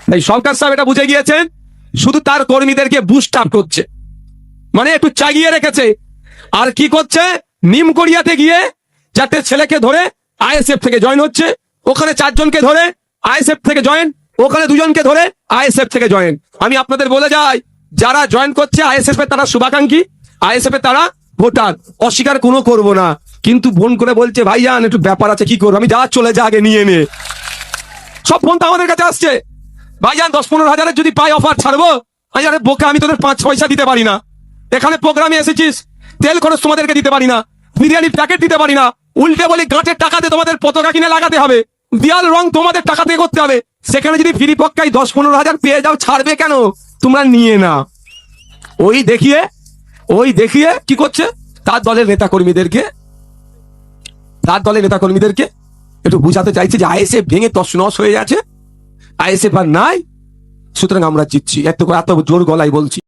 তাই সরকার সাহেব এটা বুঝে গিয়েছেন, শুধু তার কর্মীদেরকে বুস্ট আপ করছে, মানে একটু চাগিয়ে রেখেছে। আর কি করছে, নিমকড়িয়াতে গিয়ে চারটে ছেলেকে ধরে আইএসএফ থেকে জয়েন হচ্ছে, ওখানে 4 জনকে ধরে আইএসএফ থেকে জয়েন, ওখানে 2 জনকে ধরে আইএসএফ থেকে জয়েন। আমি আপনাদের বলে যাই, যারা জয়েন করছে আইএসএফ এর তারা শুভাকাঙ্ক্ষী, আইএসএফ এর তারা ভোটার, অস্বীকার কোনো করবো না। কিন্তু ফোন করে বলছে ভাইজান একটু ব্যাপার আছে, কি করবো? আমি যা চলে যা আগে নিয়ে নে। সব ফোন তো আমাদের কাছে আসছে, ভাইজান 10-15 হাজারের যদি পাই অফার ছাড়বো। আরে বোকা, আমি তোদের 5 পয়সা দিতে পারি না। এখানে প্রোগ্রামে এসেছিস, তেল খরচ তোমাদেরকে দিতে পারি না, বিরিয়ানির প্যাকেট দিতে পারি না, উল্টে বলি গাঁটের টাকাতে তোমাদের পতাকা কিনে লাগাতে হবে, দেয়াল রং তোমাদের টাকা দিয়ে করতে হবে। সেখানে যদি ফ্রি পক্কায় 10-15 হাজার পেয়ে যাও, ছাড়বে কেন? তোমরা নিয়ে না। ওই দেখিয়ে কি করছে, তার দলের নেতা কর্মীদেরকে একটু বুঝাতে চাইছে যে আইএসএফ ভেঙে তছনছ হয়ে যাচ্ছে, আইএসএফ আর নাই, সুতরাং আমরা জিতছি। এত জোর গলায় বলছি।